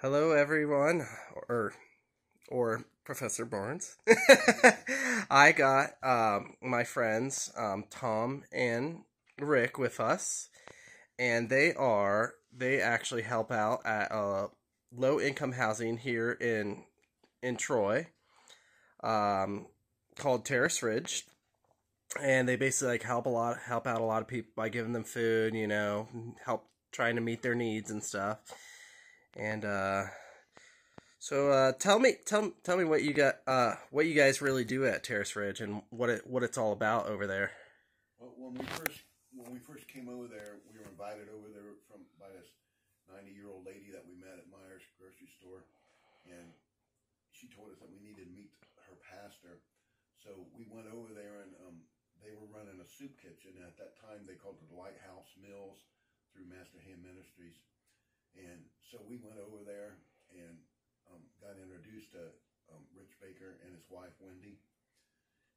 Hello, everyone, or or Professor Barnes. I got my friends Tom and Rick with us, and they actually help out at low income housing here in Troy, um, called Terrace Ridge, and they basically like help out a lot of people by giving them food, help trying to meet their needs and stuff, and tell me what you guys really do at Terrace Ridge and what it's all about over there. Well, when we first came over there, we were invited over there by this 90-year-old lady that we met at Myers grocery store, and she told us that we needed to meet her pastor. So we went over there, and they were running a soup kitchen. At that time, they called it the Lighthouse Mills through Master Hand Ministries, and so we went over there and got introduced to Rich Baker and his wife Wendy,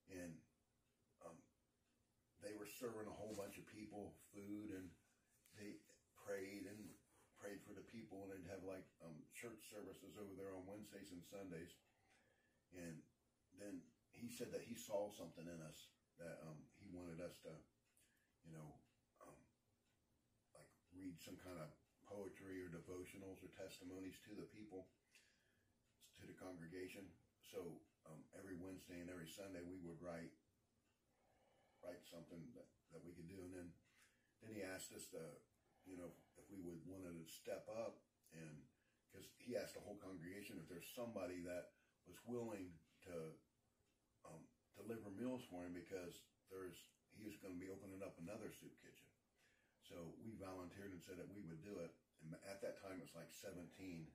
and they were serving a whole bunch of people food, and they prayed for the people, and they'd have like church services over there on Wednesdays and Sundays. And then he said that he saw something in us that he wanted us to, you know, um, like read some kind of poetry or devotionals or testimonies to the people, to the congregation. So every Wednesday and every Sunday we would write something that we could do, and then he asked us to, if we would wanted to step up, and because he asked the whole congregation if there's somebody that was willing to deliver meals for him, because he was going to be opening up another soup kitchen. So we volunteered and said that we would do it, and at that time it was like 17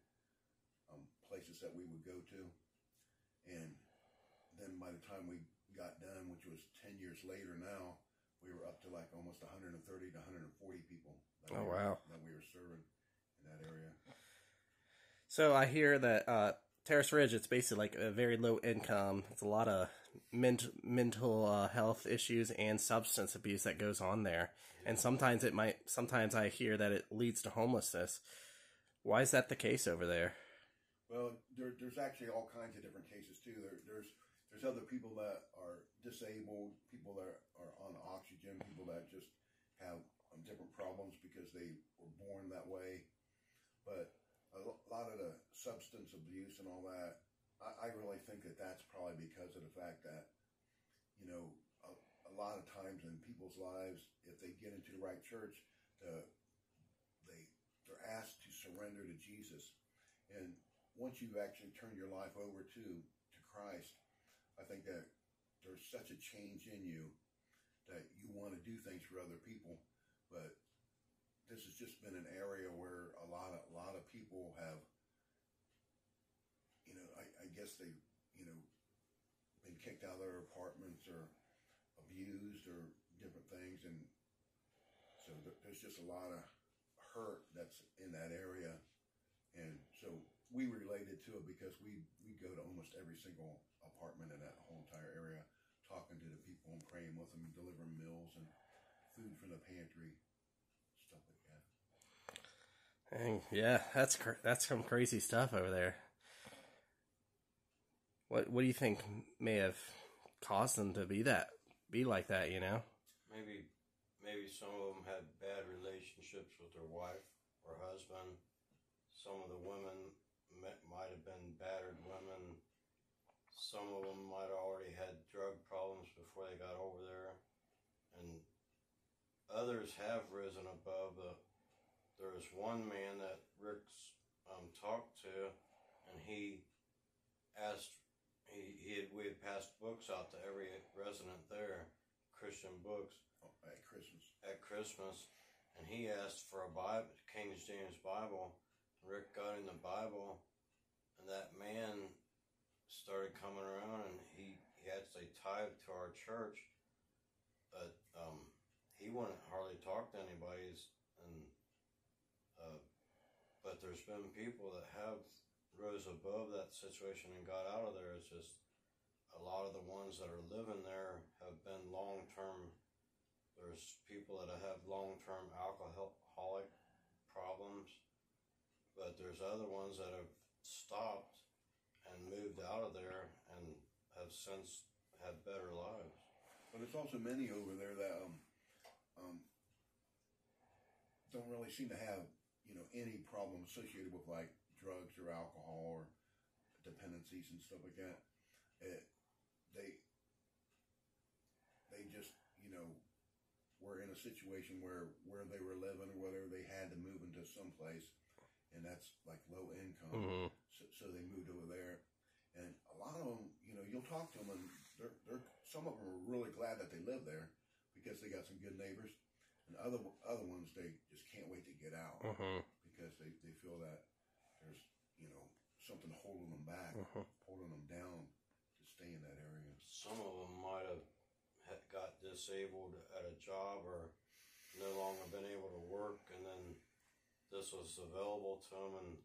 places that we would go to, and then by the time we got done, which was 10 years later now, we were up to like almost 130 to 140 people Wow. that we were serving in that area. So I hear that Terrace Ridge, it's basically like a very low income. It's a lot of mental health issues and substance abuse that goes on there, and sometimes I hear that it leads to homelessness. Why is that the case over there? Well, there's actually all kinds of different cases too. There's other people that are disabled, people that are on oxygen, people that just have different problems because they were born that way. But a lot of the substance abuse and all that, I really think that that's probably because of the fact that, a lot of times in people's lives, if they get into the right church, they're asked to surrender to Jesus. And once you actually turn your life over to Christ, I think that there's such a change in you that you want to do things for other people. But this has just been an area where a lot of people have, I guess they, been kicked out of their apartments or abused or different things, and so there's just a lot of hurt that's in that area, and so we related to it because we go to almost every single apartment in that whole entire area, talking to the people and praying with them, and delivering meals and food from the pantry, stuff like that. Dang, yeah, that's some crazy stuff over there. What do you think may have caused them to be like that? Maybe some of them had bad relationships with their wife or husband. Some of the women might have been battered women. Some of them might have already had drug problems before they got over there. And others have risen above. There was one man that Rick's talked to, and we had passed books out to every resident there, Christian books. At Christmas. And he asked for a Bible, King James Bible. Rick got in the Bible, and that man started coming around, and he actually tithed to our church, but he wouldn't hardly talk to anybody, but there's been people that have rose above that situation and got out of there. It's just a lot of the ones that are living there have been long-term. There's people that have long-term alcoholic problems, but there's other ones that have stopped and moved out of there and have since had better lives. But there's also many over there that don't really seem to have, you know, any problem associated with like drugs or alcohol or dependencies and stuff like that. They just, you know, were in a situation where they were living or whether they had to move into some place, and that's like low income. Mm-hmm. So they moved over there, and a lot of them, you know, you'll talk to them, and they're some of them are really glad that they live there because they got some good neighbors, and other ones they just can't wait to get out Mm-hmm. because they feel that there's, you know, something holding them back, Mm-hmm. holding them down to stay in that area. Some of them might have got disabled at a job or no longer been able to work, and then this was available to them, and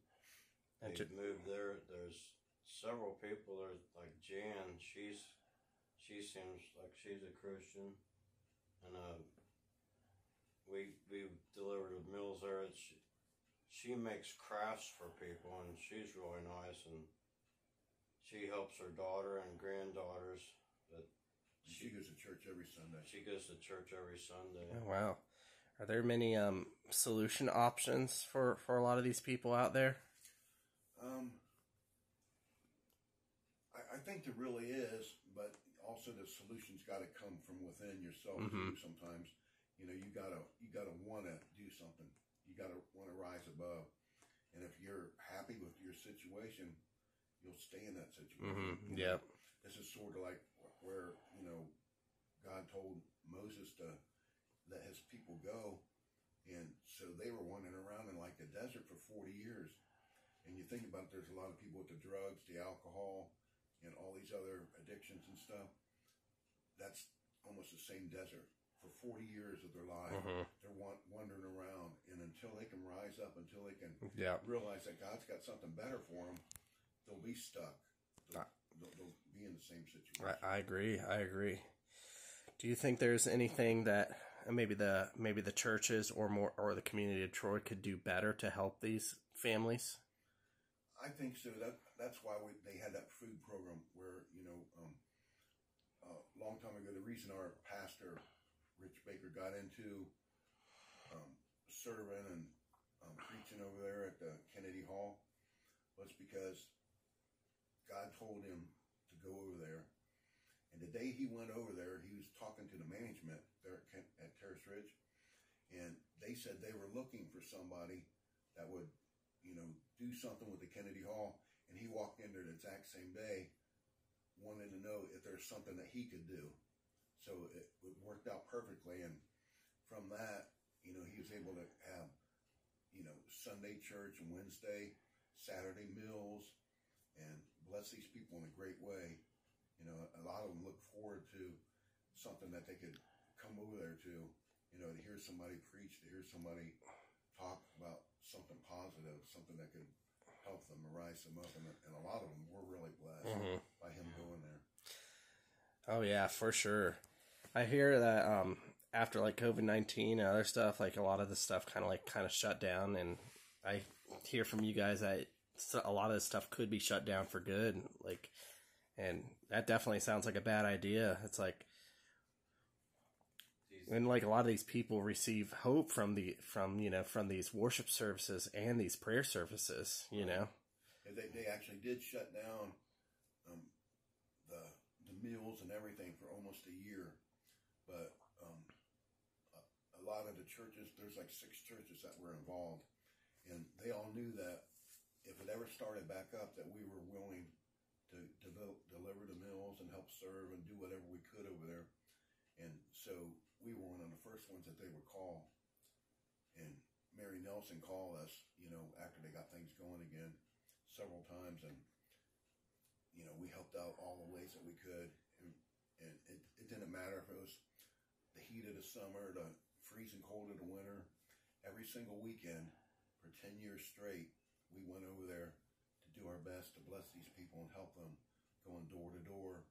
they moved there. There's several people. There's like Jan. She seems like she's a Christian, and we delivered meals there. She makes crafts for people, and she's really nice, and she helps her daughter and granddaughters. But she goes to church every Sunday. She goes to church every Sunday. Oh, wow. Are there many solution options for a lot of these people out there? I think there really is, but also the solution's got to come from within yourself Mm-hmm. too. Sometimes, you know, you gotta want to do something. You gotta want to rise above, and if you're happy with your situation, you'll stay in that situation. Mm-hmm. Yeah. This is sort of like where, you know, God told Moses to let his people go, and so they were wandering around in like the desert for 40 years. And you think about it, there's a lot of people with the drugs, the alcohol, and all these other addictions and stuff. That's almost the same desert for 40 years of their life. Mm-hmm. They're wandering around, and until they can rise up, until they can realize that God's got something better for them, they'll be stuck. They'll be in the same situation. I agree. Do you think there's anything that maybe the churches or the community of Troy could do better to help these families? I think so. That's why they had that food program where, you know, a long time ago, the reason our pastor, Rich Baker, got into serving and preaching over there at the Kennedy Hall was because God told him to go over there. And the day he went over there, he was talking to the management there at Terrace Ridge, and they said they were looking for somebody that would, you know, do something with the Kennedy Hall. And he walked in there the exact same day, wanting to know if there's something that he could do. So it worked out perfectly. And from that, you know, he was able to have, you know, Sunday church and Wednesday, Saturday meals, and bless these people in a great way. You know, a lot of them look forward to something that they could come over there to, you know, to hear somebody preach, to hear somebody talk about something positive, something that could help them or rise them up. And a lot of them were really blessed by him going there. Oh, yeah, for sure. I hear that after like COVID-19 and other stuff, like a lot of the stuff kind of shut down. And I hear from you guys that a lot of this stuff could be shut down for good. Like, and that definitely sounds like a bad idea. It's like, and like a lot of these people receive hope from these worship services and these prayer services, you know. They actually did shut down the meals and everything for almost a year, but a lot of the churches, there's like 6 churches that were involved, and they all knew that if it ever started back up, that we were willing to deliver the meals and help serve and do whatever we could over there. And so we were one of the first ones that they would call. And Mary Nelson called us, you know, after they got things going again several times. And, you know, we helped out all the ways that we could. And it didn't matter if it was the heat of the summer, the freezing cold of the winter. Every single weekend for 10 years straight, we went over there to do our best to bless these people and help them, going door to door,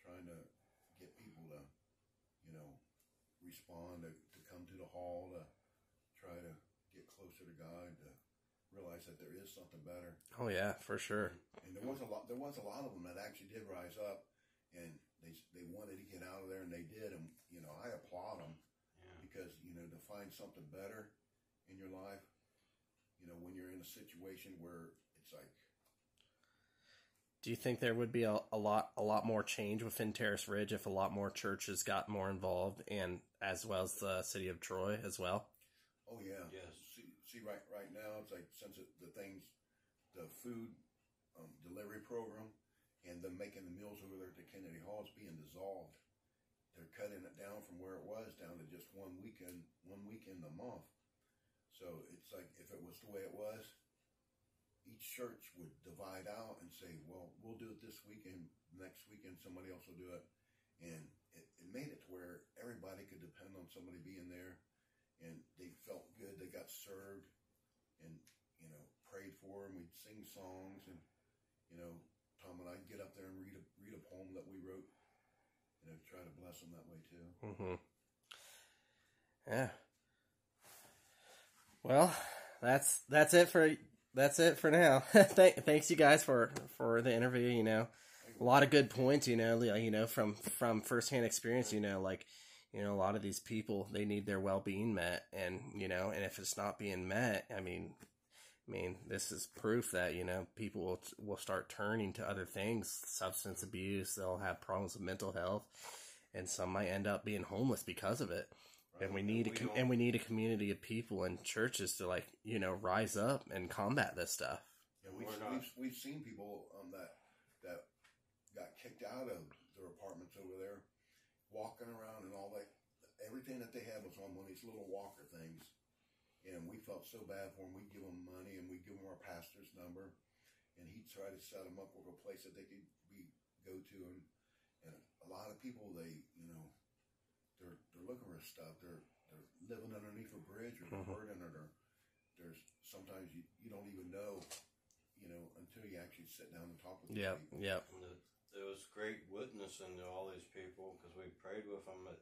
trying to get people to, you know, respond, to come to the hall, to try to get closer to God, to realize that there is something better. Oh yeah, for sure. And there was a lot of them that actually did rise up, and they wanted to get out of there, and they did. And I applaud them because to find something better in your life, when you're in a situation where it's like. Do you think there would be a lot more change within Terrace Ridge if a lot more churches got more involved, and as well as the city of Troy as well? Oh yeah. Yes. See right now it's like since the food delivery program and them making the meals over there at the Kennedy Hall is being dissolved. They're cutting it down from where it was down to just one weekend a month. So it's like if it was the way it was, each church would divide out and say, well, we'll do it this weekend, next weekend somebody else will do it. And it made it to where everybody could depend on somebody being there, and they felt good, they got served, and, prayed for them. We'd sing songs, and, Tom and I'd get up there and read a poem that we wrote, try to bless them that way too. Mm-hmm. Yeah. Well, that's it for now. Thanks you guys for the interview. A lot of good points. From firsthand experience. A lot of these people, they need their well-being met, and and if it's not being met, I mean, this is proof that people will start turning to other things, substance abuse. They'll have problems with mental health, and some might end up being homeless because of it. Right. And we need a community of people and churches to rise up and combat this stuff. Yeah, we've seen people that got kicked out of their apartments over there, walking around and all that. Everything that they had was on one of these little walker things, and we felt so bad for them. We'd give them money, and we'd give them our pastor's number, and he'd try to set them up with a place that they could go to. And a lot of people, they're looking for stuff. They're living underneath a bridge, or they're hurting, or there's sometimes you don't even know, until you actually sit down and talk with these people. Yeah. There was great witnessing to all these people because we prayed with them. But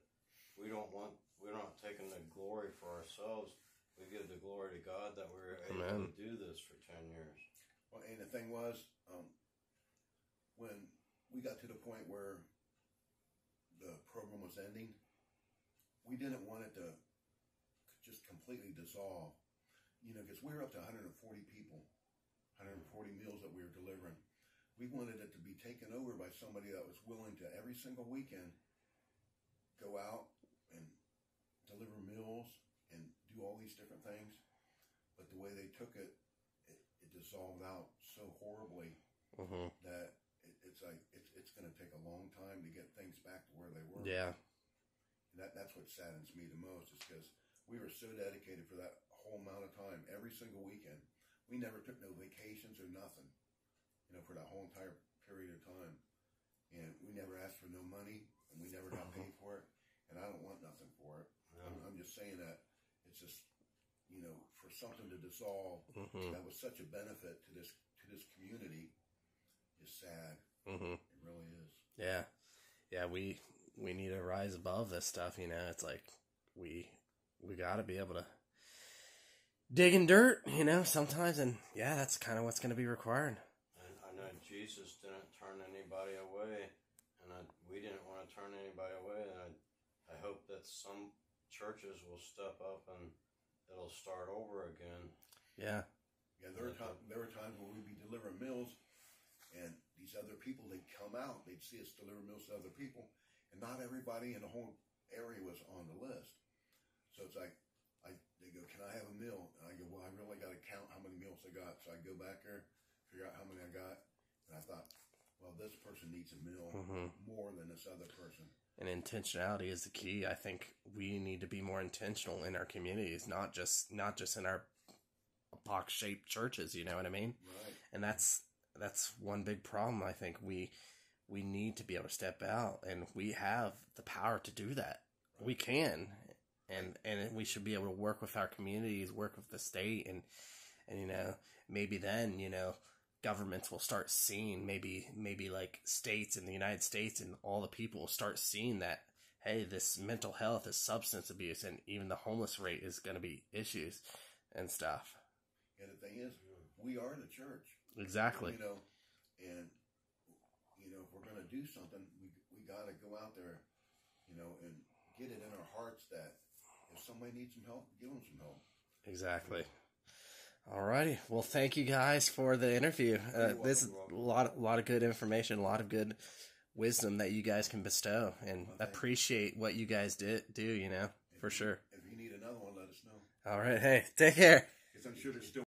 we're not taking the glory for ourselves. We give the glory to God that we're able to do this for 10 years. Well, and the thing was, when we got to the point where the program was ending, we didn't want it to just completely dissolve, because we were up to 140 people, 140 meals that we were delivering. We wanted it to be taken over by somebody that was willing to every single weekend go out and deliver meals and do all these different things. But the way they took it, it dissolved out so horribly that it's like it's going to take a long time to get things back to where they were. Yeah. And that's what saddens me the most, is because we were so dedicated for that whole amount of time, every single weekend. We never took no vacations or nothing, for that whole entire period of time. And we never asked for no money, and we never got paid for it. And I don't want nothing for it. I'm just saying that it's just, for something to dissolve that was such a benefit to this community is sad. It really is. Yeah. Yeah, we need to rise above this stuff, It's like we got to be able to dig in dirt, sometimes, and yeah, that's kind of what's going to be required. And I know Jesus didn't turn anybody away, and we didn't want to turn anybody away, and I hope that some churches will step up and it'll start over again. Yeah. Yeah, there were times where we'd be delivering meals, and these other people, they'd come out, they'd see us deliver meals to other people, and not everybody in the whole area was on the list. So it's like, they go, can I have a meal? And I go, well, I really got to count how many meals I got. So I go back there, figure out how many I got, and I thought, well, this person needs a meal more than this other person. And intentionality is the key. I think we need to be more intentional in our communities, not just in our box-shaped churches. You know what I mean? Right. And that's one big problem. I think we need to be able to step out, and we have the power to do that. Right. We can, and we should be able to work with our communities, work with the state, and maybe then governments will start seeing, maybe like states in the United States and all the people will start seeing that, hey, this mental health, this substance abuse, and even the homeless rate is going to be issues and stuff. And the thing is, we are the church. Exactly. You know, and if we're going to do something, we got to go out there, and get it in our hearts that if somebody needs some help, give them some help. Exactly. Alrighty. Well, thank you guys for the interview. This is a lot of good information, a lot of good wisdom that you guys can bestow, and appreciate what you guys do, for sure. If you need another one, let us know. All right. Hey, take care. Because I'm sure there's still